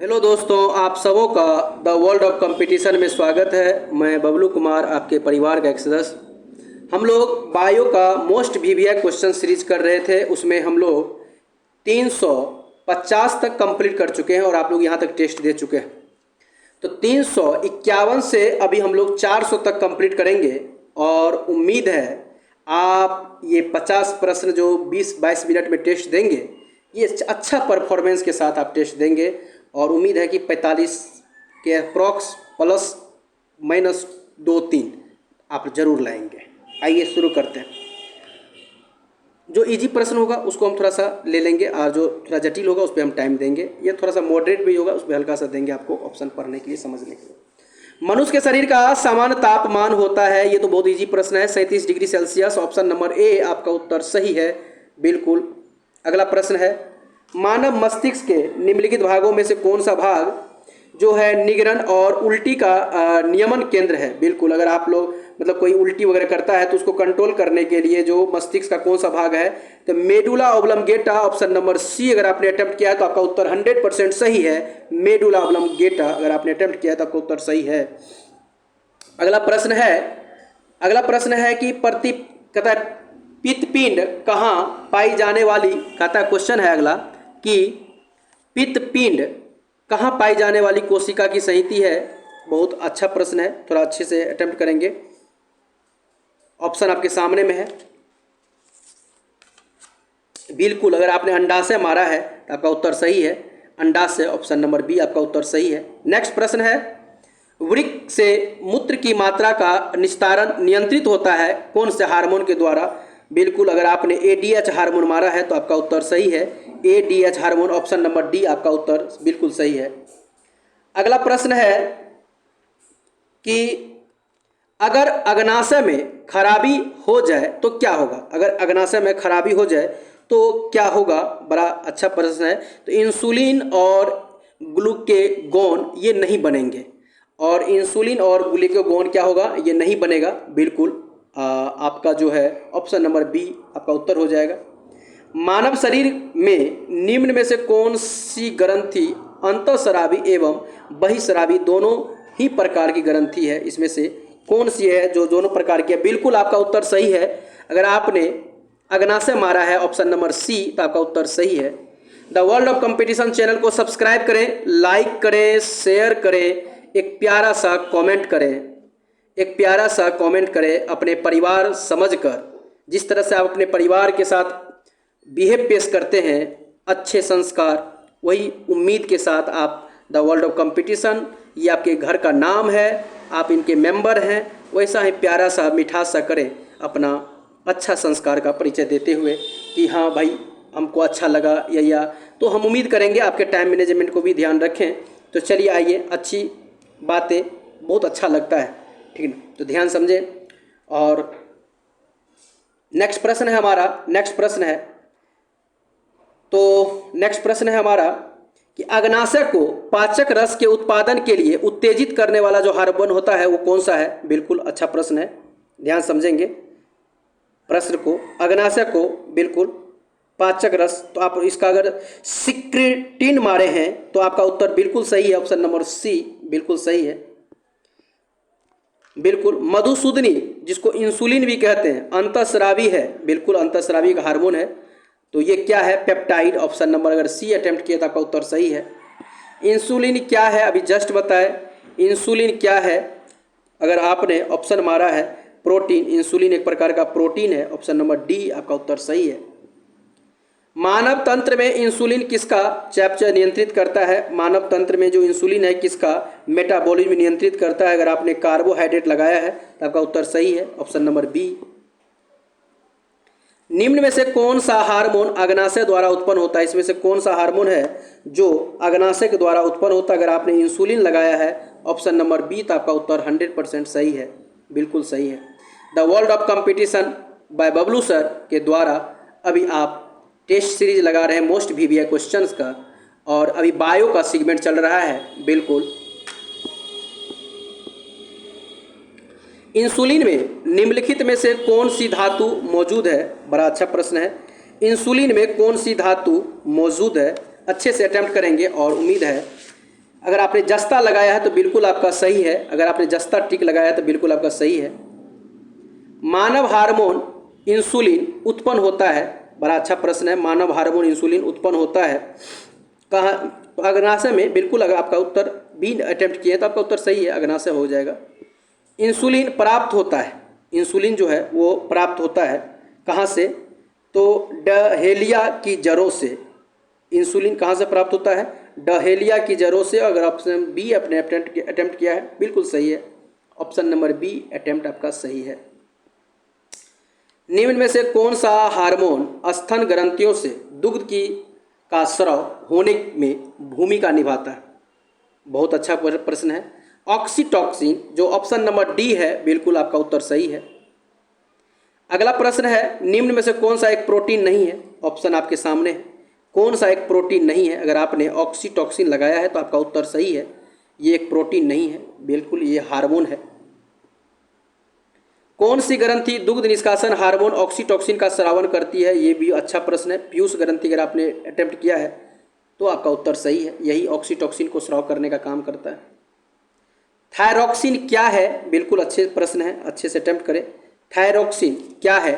Hello दोस्तों, आप सबों का द वर्ल्ड ऑफ कंपटीशन में स्वागत है। मैं बबलू कुमार, आपके परिवार का एक सदस्य। हम लोग बायो का मोस्ट वीवीआई क्वेश्चन सीरीज कर रहे थे। उसमें हम लोग 350 तक कंप्लीट कर चुके हैं और आप लोग यहाँ तक टेस्ट दे चुके हैं। तो 351 से अभी हम लोग 400 तक कंप्लीट करेंगे और उम्मीद है आप ये 50 प्रश्न जो 20-22 मिनट में टेस्ट देंगे, ये अच्छा परफॉर्मेंस के साथ आप टेस्ट देंगे और उम्मीद है कि 45 के अप्रॉक्स प्लस माइनस 2-3 आप जरूर लाएंगे। आइए शुरू करते हैं। जो इजी प्रश्न होगा उसको हम थोड़ा सा ले लेंगे और जो थोड़ा जटिल होगा उस पर हम टाइम देंगे। ये थोड़ा सा मॉडरेट भी होगा, उस पर हल्का सा देंगे आपको ऑप्शन पढ़ने के लिए, समझने के लिए। मनुष्य के शरीर का सामान्य तापमान होता है, ये तो बहुत इजी प्रश्न है, 37 degree Celsius. Option number A आपका उत्तर सही है, बिल्कुल। अगला प्रश्न है, मानव मस्तिष्क के निम्नलिखित भागों में से कौन सा भाग जो है निगरण और उल्टी का नियमन केंद्र है? बिल्कुल। अगर आप लोग मतलब कोई उल्टी वगैरह करता है तो उसको कंट्रोल करने के लिए जो मस्तिष्क का कौन सा भाग है, तो medulla oblongata. Option number C अगर आपने अटेम्प्ट किया है तो आपका उत्तर 100% सही है, मेडुला ऑब्लंगेटा। अगर आपने अटेम्प्ट किया है तो आपका उत्तर सही है। अगला प्रश्न है कि कहता है पित्तपिंड कहाँ पाई जाने वाली, कहता है क्वेश्चन है अगला कि पित्तपिंड कहाँ पाई जाने वाली कोशिका की संहति है? बहुत अच्छा प्रश्न है, थोड़ा अच्छे से अटेम्प्ट करेंगे। ऑप्शन आपके सामने में है, बिल्कुल। अगर आपने अंडाशय मारा है तो आपका उत्तर सही है, अंडाशय। ऑप्शन नंबर बी आपका उत्तर सही है। नेक्स्ट प्रश्न है, वृक्क से मूत्र की मात्रा का निस्तारण नियंत्रित होता है कौन से हार्मोन के द्वारा? बिल्कुल। अगर आपने एडीएच हार्मोन मारा है तो आपका उत्तर सही है, ADH hormone. Option number D आपका उत्तर बिल्कुल सही है। अगला प्रश्न है कि अगर अग्नाशय में खराबी हो जाए तो क्या होगा? अगर अग्नाशय में खराबी हो जाए तो क्या होगा? बड़ा अच्छा प्रश्न है। तो इंसुलिन और ग्लूकेगोन ये नहीं बनेंगे, और इंसुलिन और ग्लूकेगोन क्या होगा? ये नहीं बनेगा, बिल्कुल। आपका जो है ऑप्शन नंबर बी आपका उत्तर हो जाएगा। मानव शरीर में निम्न में से कौन सी ग्रंथि अंतःस्रावी एवं बहिःस्रावी दोनों ही प्रकार की ग्रंथि है? इसमें से कौन सी है जो दोनों प्रकार की है? बिल्कुल आपका उत्तर सही है। अगर आपने अग्नाशय मारा है ऑप्शन नंबर सी तो आपका उत्तर सही है। The world of competition channel को सब्सक्राइब करें, लाइक करें, शेयर करें, एक प्यारा सा कमेंट करें अपने परिवार समझकर। जिस तरह से आप अपने परिवार के साथ बिहेव पेश करते हैं, अच्छे संस्कार, वही उम्मीद के साथ आप द वर्ल्ड ऑफ कंपटीशन, ये आपके घर का नाम है, आप इनके मेंबर हैं, वैसा ही प्यारा सा मिठास सा करें, अपना अच्छा संस्कार का परिचय देते हुए कि हाँ भाई हमको अच्छा लगा या तो हम उम्मीद करेंगे आपके टाइम मैनेजमेंट को भी ध्यान रखें। तो चलिए आइए, अच्छी बातें बहुत अच्छा लगता है, ठीक है, तो ध्यान समझें। और नेक्स्ट प्रश्न है हमारा कि अग्नाशय को पाचक रस के उत्पादन के लिए उत्तेजित करने वाला जो हार्मोन होता है वो कौन सा है? बिल्कुल अच्छा प्रश्न है, ध्यान समझेंगे प्रश्न को। अग्नाशय को बिल्कुल पाचक रस, तो आप इसका अगर सिक्रेटिन मारे हैं तो आपका उत्तर बिल्कुल सही है, ऑप्शन नंबर सी बिल्कुल सही है, बिल्कुल। मधुसूदनी जिसको इंसुलिन भी कहते हैं अंतःस्रावी है, बिल्कुल अंतःस्रावी का हार्मोन है। तो ये क्या है? पेप्टाइड। ऑप्शन नंबर अगर सी अटेम्प्ट किया तो आपका उत्तर सही है। इंसुलिन क्या है? अभी जस्ट बताए इंसुलिन क्या है। अगर आपने ऑप्शन मारा है प्रोटीन, इंसुलिन एक प्रकार का प्रोटीन है, ऑप्शन नंबर डी आपका उत्तर सही है। मानव तंत्र में इंसुलिन किसका चयापचय नियंत्रित करता है? मानव तंत्र में जो इंसुलिन है किसका मेटाबॉलिज्म नियंत्रित करता है? अगर आपने कार्बोहाइड्रेट लगाया है तो आपका उत्तर सही है, ऑप्शन नंबर बी। निम्न में से कौन सा हार्मोन अग्नाशय द्वारा उत्पन्न होता है? इसमें से कौन सा हार्मोन है जो अग्नाशय के द्वारा उत्पन्न होता है? अगर आपने इंसुलिन लगाया है ऑप्शन नंबर बी तो आपका उत्तर 100% सही है, बिल्कुल सही है। The world of competition by Bablu sir के द्वारा अभी आप टेस्ट सीरीज लगा रहे हैं मोस्ट वीवीआई क्वेश्चंस का, और अभी बायो का सेगमेंट चल रहा है, बिल्कुल। इंसुलिन में निम्नलिखित में से कौन सी धातु मौजूद है? बड़ा अच्छा प्रश्न है। इंसुलिन में कौन सी धातु मौजूद है? अच्छे से अटेम्प्ट करेंगे और उम्मीद है अगर आपने जस्ता लगाया है तो बिल्कुल आपका सही है, अगर आपने जस्ता टिक लगाया है तो बिल्कुल आपका सही है। मानव हार्मोन इंसुलिन उत्पन्न होता है, बड़ा अच्छा प्रश्न है, मानव हार्मोन इंसुलिन उत्पन्न होता है कहाँ? तो अग्नाशय में, बिल्कुल। अगर आपका उत्तर बी अटेम्प्ट किए तो आपका उत्तर सही है, अग्नाशय हो जाएगा। इंसुलिन प्राप्त होता है, इंसुलिन जो है वो प्राप्त होता है कहाँ से? तो डहेलिया की जड़ों से। इंसुलिन कहाँ से प्राप्त होता है? डहेलिया की जड़ों से। अगर ऑप्शन बी अपने अटेम्प्ट किया है, बिल्कुल सही है, ऑप्शन नंबर बी अटेम्प्ट आपका सही है। निम्न में से कौन सा हार्मोन स्तन ग्रंथियों से दुग्ध की का स्राव होने में भूमिका निभाता है? बहुत अच्छा प्रश्न है। ऑक्सीटॉक्सिन, जो ऑप्शन नंबर डी है, बिल्कुल आपका उत्तर सही है। अगला प्रश्न है, निम्न में से कौन सा एक प्रोटीन नहीं है? ऑप्शन आपके सामने है, कौन सा एक प्रोटीन नहीं है? अगर आपने ऑक्सीटॉक्सिन लगाया है तो आपका उत्तर सही है, ये एक प्रोटीन नहीं है, बिल्कुल ये हार्मोन है। कौन सी ग्रंथि दुग्ध निष्कासन हार्मोन ऑक्सीटॉक्सिन का स्रावन करती है? ये भी अच्छा प्रश्न है। पीयूष ग्रंथि अगर आपने अटेम्प्ट किया है तो आपका उत्तर सही है, यही ऑक्सीटॉक्सिन को स्राव करने का काम करता है। थायरॉक्सिन क्या है? बिल्कुल अच्छे प्रश्न है, अच्छे से अटेम्प्ट करें। थायरॉक्सिन क्या है?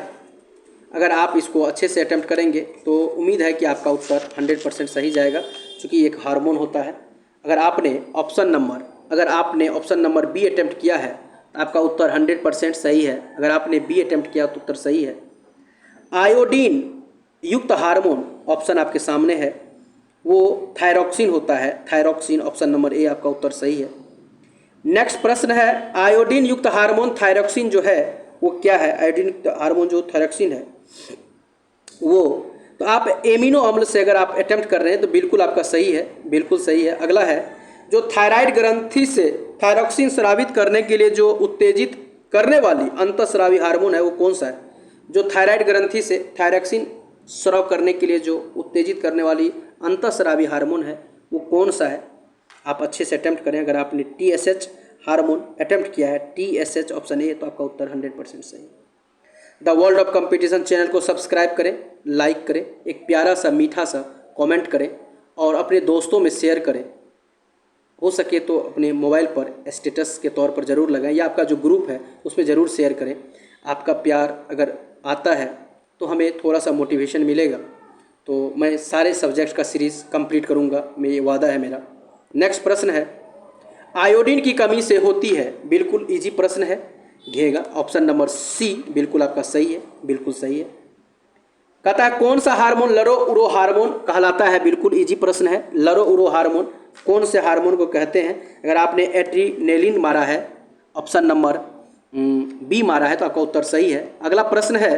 अगर आप इसको अच्छे से अटेम्प्ट करेंगे तो उम्मीद है कि आपका उत्तर 100% सही जाएगा, क्योंकि एक हार्मोन होता है। अगर आपने ऑप्शन नंबर बी अटेम्प्ट किया है तो आपका उत्तर 100% सही है, अगर आपने बी अटेम्प्ट किया तो उत्तर सही है। आयोडीन युक्त हार्मोन, ऑप्शन आपके सामने है, वो थायरॉक्सिन होता है, थायरॉक्सिन, ऑप्शन नंबर ए आपका उत्तर सही है। नेक्स्ट प्रश्न है, आयोडीन युक्त हार्मोन थायरॉक्सिन जो है वो क्या है? आयोडीन युक्त हार्मोन जो थायरॉक्सिन है वो, तो आप एमिनो अम्ल से अगर आप अटेम्प्ट कर रहे हैं तो बिल्कुल आपका सही है, बिल्कुल सही है। अगला है, जो थायराइड ग्रंथि से थायरॉक्सिन स्रावित करने के लिए जो उत्तेजित करने वाली अंतःस्रावी हार्मोन है वो कौन सा है? जो थायराइड ग्रंथि से थायरॉक्सिन स्राव करने के लिए जो उत्तेजित करने वाली अंतःस्रावी हार्मोन है वो कौन सा है? आप अच्छे से अटेम्प्ट करें। अगर आपने TSH हार्मोन अटेम्प्ट किया है, TSH ऑप्शन ए, तो आपका उत्तर 100% सही है। The world of competition channel को सब्सक्राइब करें, लाइक करें, एक प्यारा सा मीठा सा कमेंट करें और अपने दोस्तों में शेयर करें। हो सके तो अपने मोबाइल पर स्टेटस के तौर पर ज़रूर लगाएं, या आपका जो ग्रुप है उसमें ज़रूर शेयर करें। आपका प्यार अगर आता है तो हमें थोड़ा सा मोटिवेशन मिलेगा, तो मैं सारे सब्जेक्ट का सीरीज़ कंप्लीट करूंगा, ये वादा है मेरा। नेक्स्ट प्रश्न है, आयोडीन की कमी से होती है, बिल्कुल इजी प्रश्न है, घेगा, ऑप्शन नंबर सी बिल्कुल आपका सही है, बिल्कुल सही है। कहता है कौन सा हार्मोन लरो उरो हार्मोन कहलाता है? बिल्कुल इजी प्रश्न है, लरो उरो हार्मोन कौन से हार्मोन को कहते हैं? अगर आपने एड्रीनेलिन मारा है, ऑप्शन नंबर बी मारा है, तो आपका उत्तर सही है। अगला प्रश्न है,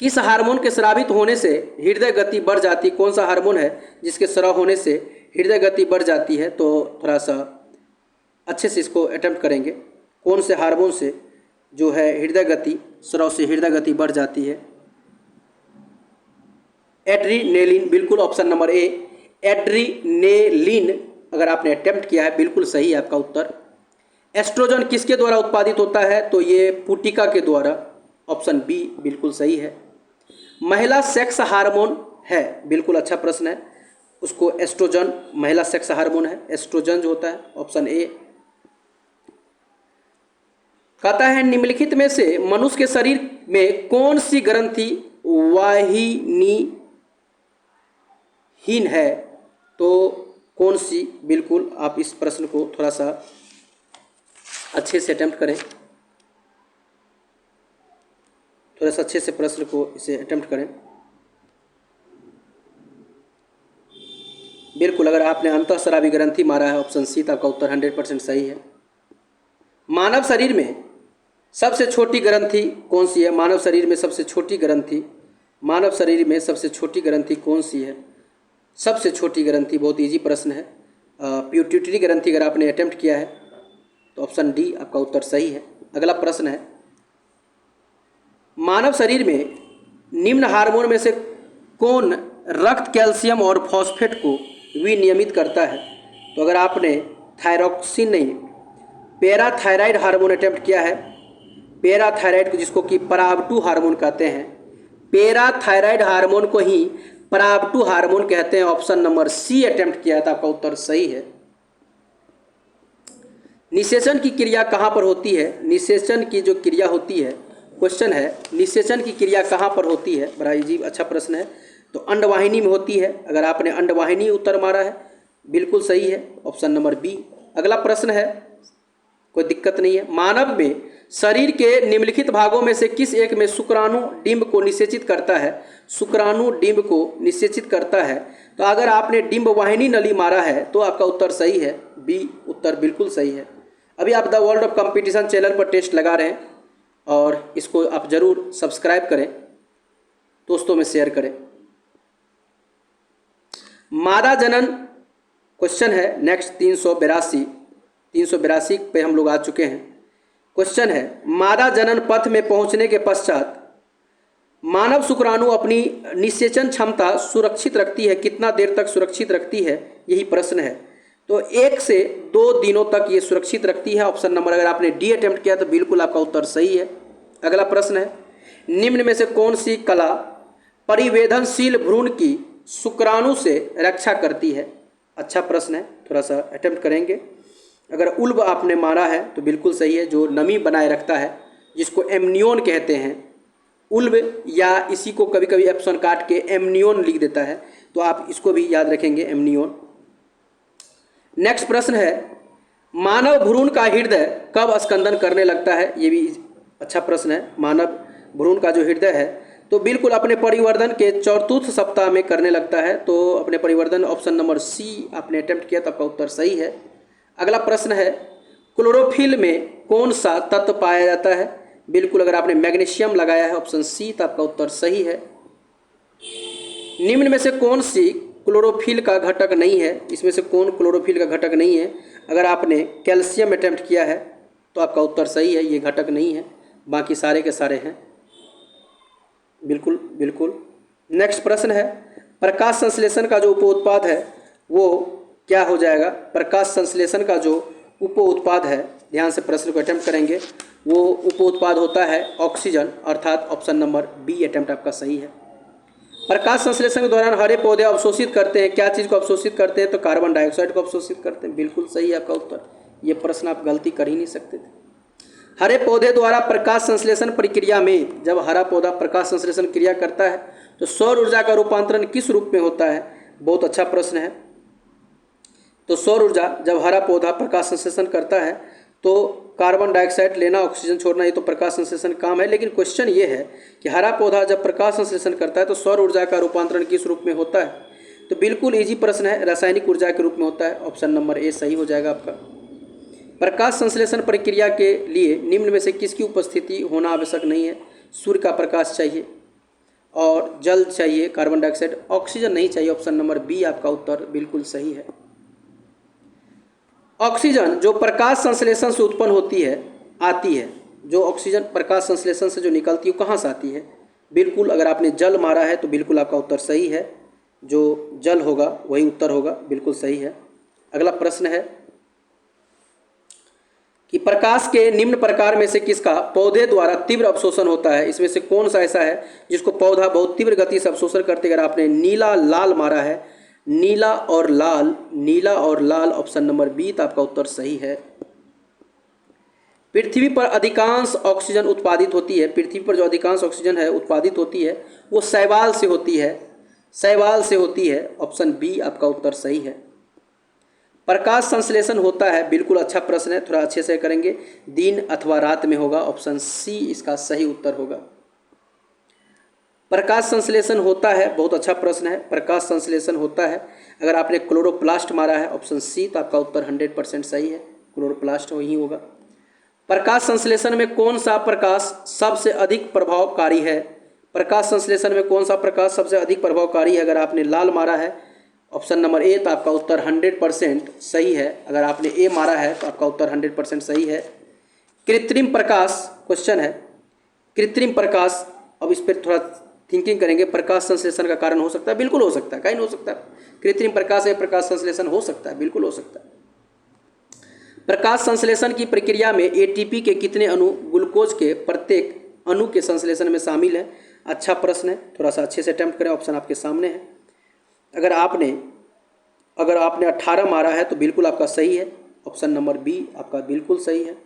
किस हार्मोन के स्रावित होने से हृदय गति बढ़ जाती? कौन सा हार्मोन है जिसके स्राव होने से हृदय गति बढ़ जाती है? तो थोड़ा सा अच्छे से इसको अटेम्प्ट करेंगे, कौन से हार्मोन से जो है हृदय गति, स्राव से हृदय गति बढ़ जाती है? एड्रीनेलिन, बिल्कुल ऑप्शन नंबर ए, एड्रीनेलिन अगर आपने अटेम्प्ट किया है बिल्कुल सही है आपका उत्तर। एस्ट्रोजन किसके द्वारा उत्पादित होता है? तो ये पुटिका के द्वारा, ऑप्शन बी बिल्कुल सही है। महिला सेक्स हार्मोन है, बिल्कुल अच्छा प्रश्न है, उसको एस्ट्रोजन, महिला सेक्स हार्मोन है, एस्ट्रोजन जो होता है, ऑप्शन ए। कहता है निम्नलिखित में से मनुष्य के शरीर में कौन सी ग्रंथि वाहिनीहीन है? तो कौन सी? बिल्कुल आप इस प्रश्न को थोड़ा सा अच्छे से अटेम्प्ट करें, थोड़ा सा अच्छे से प्रश्न को इसे अटेम्प्ट करें। बिल्कुल, अगर आपने अंतःस्रावी ग्रंथि मारा है, ऑप्शन सी, तो आपका उत्तर 100% सही है। मानव शरीर में सबसे छोटी ग्रंथि कौन सी है? मानव शरीर में सबसे छोटी ग्रंथि, मानव शरीर में सबसे छोटी ग्रंथि कौन सी है? सबसे छोटी ग्रंथि, बहुत इजी प्रश्न है, पिट्यूटरी ग्रंथि अगर आपने अटेम्प्ट किया है तो ऑप्शन डी आपका उत्तर सही है। अगला प्रश्न है, मानव शरीर में निम्न हार्मोन में से कौन रक्त कैल्शियम और फॉस्फेट को विनियमित करता है? तो अगर आपने थायरॉक्सिन नहीं, पैराथायराइड हार्मोन अटेम्प्ट किया है, पैराथायराइड को जिसको कि पराव2 हार्मोन कहते हैं, पैराथायराइड हार्मोन को ही पराबटू हार्मोन कहते हैं। ऑप्शन नंबर सी अटेम्प्ट किया था, आपका उत्तर सही है। निषेचन की क्रिया कहाँ पर होती है? निषेचन की जो क्रिया होती है, क्वेश्चन है निषेचन की क्रिया कहाँ पर होती है? बड़ा अजीब अच्छा प्रश्न है। तो अंडवाहिनी में होती है। अगर आपने अंडवाहिनी उत्तर मारा है, बिल्कुल सही है, ऑप्शन नंबर बी। अगला प्रश्न है, कोई दिक्कत नहीं है। मानव में शरीर के निम्नलिखित भागों में से किस एक में शुक्राणु डिंब को निषेचित करता है? शुक्राणु डिंब को निषेचित करता है। तो अगर आपने डिंब वाहिनी नली मारा है तो आपका उत्तर सही है, बी उत्तर बिल्कुल सही है। अभी आप the world of competition channel पर टेस्ट लगा रहे हैं और इसको आप ज़रूर सब्सक्राइब करें, दोस्तों में शेयर करें। मादा जनन क्वेश्चन है नेक्स्ट 382 पे हम लोग आ चुके हैं। क्वेश्चन है मादा जनन पथ में पहुंचने के पश्चात मानव शुक्राणु अपनी निषेचन क्षमता सुरक्षित रखती है, कितना देर तक सुरक्षित रखती है, यही प्रश्न है। तो 1 से 2 दिनों तक ये सुरक्षित रखती है। ऑप्शन नंबर, अगर आपने डी अटेम्प्ट किया तो बिल्कुल आपका उत्तर सही है। अगला प्रश्न है निम्न में से कौन सी कला परिवेदनशील भ्रूण की शुक्राणु से रक्षा करती है? अच्छा प्रश्न है, थोड़ा सा अटेम्प्ट करेंगे। अगर उल्ब आपने मारा है तो बिल्कुल सही है, जो नमी बनाए रखता है, जिसको एमनियोन कहते हैं। उल्ब या इसी को कभी कभी एप्सन काट के एमनियोन लिख देता है, तो आप इसको भी याद रखेंगे, एमनियोन। नेक्स्ट प्रश्न है मानव भ्रूण का हृदय कब स्कंदन करने लगता है? ये भी अच्छा प्रश्न है। मानव भ्रूण का जो हृदय है तो बिल्कुल अपने परिवर्धन के 4th सप्ताह में करने लगता है। तो अपने परिवर्धन, ऑप्शन नंबर सी आपने अटेम्प्ट किया तो आपका उत्तर सही है। अगला प्रश्न है क्लोरोफिल में कौन सा तत्व पाया जाता है? बिल्कुल, अगर आपने मैग्नीशियम लगाया है ऑप्शन सी तो आपका उत्तर सही है। निम्न में से कौन सी क्लोरोफिल का घटक नहीं है? इसमें से कौन क्लोरोफिल का घटक नहीं है? अगर आपने कैल्शियम अटेम्प्ट किया है तो आपका उत्तर सही है, ये घटक नहीं है, बाकी सारे के सारे हैं। बिल्कुल बिल्कुल। नेक्स्ट प्रश्न है प्रकाश संश्लेषण का जो उप उत्पाद है वो क्या हो जाएगा? प्रकाश संश्लेषण का जो उप उत्पाद है, ध्यान से प्रश्न को अटेम्प्ट करेंगे, वो उप उत्पाद होता है ऑक्सीजन, अर्थात ऑप्शन नंबर बी अटेम्प्ट आपका सही है। प्रकाश संश्लेषण के दौरान हरे पौधे अवशोषित करते हैं, क्या चीज़ को अवशोषित करते हैं? तो कार्बन डाइऑक्साइड को अवशोषित करते हैं, बिल्कुल सही है आपका उत्तर। ये प्रश्न आप गलती कर ही नहीं सकते थे। हरे पौधे द्वारा प्रकाश संश्लेषण प्रक्रिया में, जब हरा पौधा प्रकाश संश्लेषण क्रिया करता है तो सौर ऊर्जा का रूपांतरण किस रूप में होता है? बहुत अच्छा प्रश्न है। तो सौर ऊर्जा, जब हरा पौधा प्रकाश संश्लेषण करता है तो कार्बन डाइऑक्साइड लेना, ऑक्सीजन छोड़ना, ये तो प्रकाश संश्लेषण काम है। लेकिन क्वेश्चन ये है कि हरा पौधा जब प्रकाश संश्लेषण करता है तो सौर ऊर्जा का रूपांतरण किस रूप में होता है? तो बिल्कुल इजी प्रश्न है, रासायनिक ऊर्जा के रूप में होता है। ऑप्शन नंबर ए सही हो जाएगा आपका। प्रकाश संश्लेषण प्रक्रिया के लिए निम्न में से किसकी उपस्थिति होना आवश्यक नहीं है? सूर्य का प्रकाश चाहिए और जल चाहिए, कार्बन डाइऑक्साइड, ऑक्सीजन नहीं चाहिए। ऑप्शन नंबर बी आपका उत्तर बिल्कुल सही है। ऑक्सीजन जो प्रकाश संश्लेषण से उत्पन्न होती है, आती है, जो ऑक्सीजन प्रकाश संश्लेषण से जो निकलती है वो कहाँ से आती है? बिल्कुल, अगर आपने जल मारा है तो बिल्कुल आपका उत्तर सही है, जो जल होगा वही उत्तर होगा, बिल्कुल सही है। अगला प्रश्न है कि प्रकाश के निम्न प्रकार में से किसका पौधे द्वारा तीव्र अवशोषण होता है? इसमें से कौन सा ऐसा है जिसको पौधा बहुत तीव्र गति से अवशोषण करते? अगर आपने नीला लाल मारा है, नीला और लाल, ऑप्शन नंबर बी तो आपका उत्तर सही है। पृथ्वी पर अधिकांश ऑक्सीजन उत्पादित होती है, पृथ्वी पर जो अधिकांश ऑक्सीजन है उत्पादित होती है वो शैवाल से होती है, शैवाल से होती है। ऑप्शन बी आपका उत्तर सही है। प्रकाश संश्लेषण होता है, बिल्कुल अच्छा प्रश्न है, थोड़ा अच्छे से करेंगे, दिन अथवा रात में होगा। ऑप्शन सी इसका सही उत्तर होगा। प्रकाश संश्लेषण होता है, बहुत अच्छा प्रश्न है, प्रकाश संश्लेषण होता है अगर आपने क्लोरोप्लास्ट मारा है, ऑप्शन सी तो आपका उत्तर 100% सही है, क्लोरोप्लास्ट वही होगा। प्रकाश संश्लेषण में कौन सा प्रकाश सबसे अधिक प्रभावकारी है? प्रकाश संश्लेषण में कौन सा प्रकाश सबसे अधिक प्रभावकारी है? अगर आपने लाल मारा है, ऑप्शन नंबर ए, तो आपका उत्तर 100% सही है। अगर आपने ए मारा है तो आपका उत्तर 100% सही है। कृत्रिम प्रकाश क्वेश्चन है, कृत्रिम प्रकाश, अब इस पर थोड़ा थिंकिंग करेंगे, प्रकाश संश्लेषण का कारण हो सकता है? बिल्कुल हो सकता है, कहीं नहीं हो सकता। कृत्रिम प्रकाश से प्रकाश संश्लेषण हो सकता है, बिल्कुल हो सकता है। प्रकाश संश्लेषण की प्रक्रिया में एटीपी के कितने अणु ग्लूकोज के प्रत्येक अणु के संश्लेषण में शामिल है? अच्छा प्रश्न है, थोड़ा सा अच्छे से अटेम्प्ट करें, ऑप्शन आपके सामने है। अगर आपने 18 मारा है तो बिल्कुल आपका सही है, ऑप्शन नंबर बी आपका बिल्कुल सही है।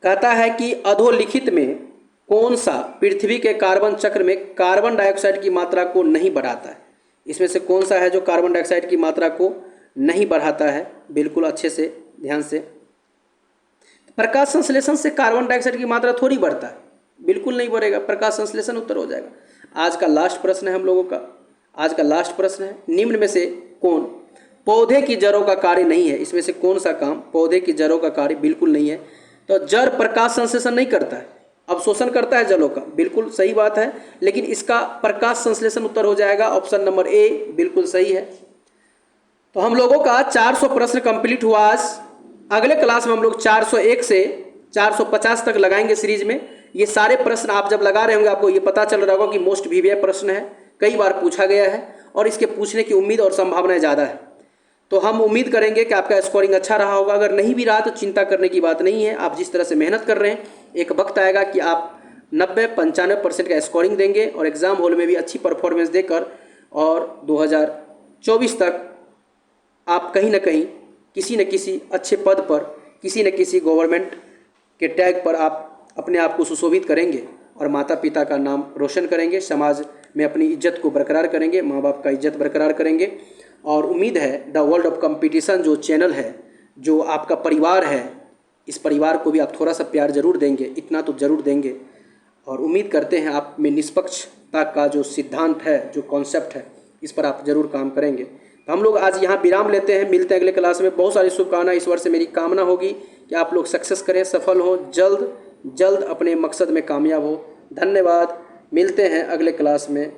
कहता है कि अधोलिखित में कौन सा पृथ्वी के कार्बन चक्र में कार्बन डाइऑक्साइड की मात्रा को नहीं बढ़ाता है? इसमें से कौन सा है जो कार्बन डाइऑक्साइड की मात्रा को नहीं बढ़ाता है? बिल्कुल अच्छे से ध्यान से। प्रकाश संश्लेषण से कार्बन डाइऑक्साइड की मात्रा थोड़ी बढ़ता है, बिल्कुल नहीं बढ़ेगा, प्रकाश संश्लेषण उत्तर हो जाएगा। आज का लास्ट प्रश्न है हम लोगों का, आज का लास्ट प्रश्न है, निम्न में से कौन पौधे की जड़ों का कार्य नहीं है? इसमें से कौन सा काम पौधे की जड़ों का कार्य बिल्कुल नहीं है? तो जड़ प्रकाश संश्लेषण नहीं करता है, अवशोषण करता है जलों का, बिल्कुल सही बात है, लेकिन इसका प्रकाश संश्लेषण उत्तर हो जाएगा, ऑप्शन नंबर ए बिल्कुल सही है। तो हम लोगों का 400 प्रश्न कंप्लीट हुआ आज। अगले क्लास में हम लोग 401 से 450 तक लगाएंगे सीरीज में। ये सारे प्रश्न आप जब लगा रहे होंगे आपको ये पता चल रहा होगा कि मोस्ट वीवीआई प्रश्न है, कई बार पूछा गया है और इसके पूछने की उम्मीद और संभावनाएं ज़्यादा है। तो हम उम्मीद करेंगे कि आपका स्कोरिंग अच्छा रहा होगा। अगर नहीं भी रहा तो चिंता करने की बात नहीं है, आप जिस तरह से मेहनत कर रहे हैं एक वक्त आएगा कि आप 90-95% का स्कोरिंग देंगे और एग्ज़ाम हॉल में भी अच्छी परफॉर्मेंस देकर और 2024 तक आप कहीं ना कहीं किसी न किसी अच्छे पद पर, किसी न किसी गवर्नमेंट के टैग पर आप अपने आप को सुशोभित करेंगे और माता पिता का नाम रोशन करेंगे, समाज में अपनी इज्जत को बरकरार करेंगे, माँ बाप का इज्जत बरकरार करेंगे। और उम्मीद है द वर्ल्ड ऑफ कंपटीशन जो चैनल है, जो आपका परिवार है, इस परिवार को भी आप थोड़ा सा प्यार जरूर देंगे, इतना तो ज़रूर देंगे। और उम्मीद करते हैं आप में निष्पक्षता का जो सिद्धांत है, जो कॉन्सेप्ट है, इस पर आप जरूर काम करेंगे। तो हम लोग आज यहाँ विराम लेते हैं, मिलते हैं अगले क्लास में। बहुत सारी शुभकामनाएं, ईश्वर से मेरी कामना होगी कि आप लोग सक्सेस करें, सफल हो, जल्द अपने मकसद में कामयाब हो। धन्यवाद, मिलते हैं अगले क्लास में।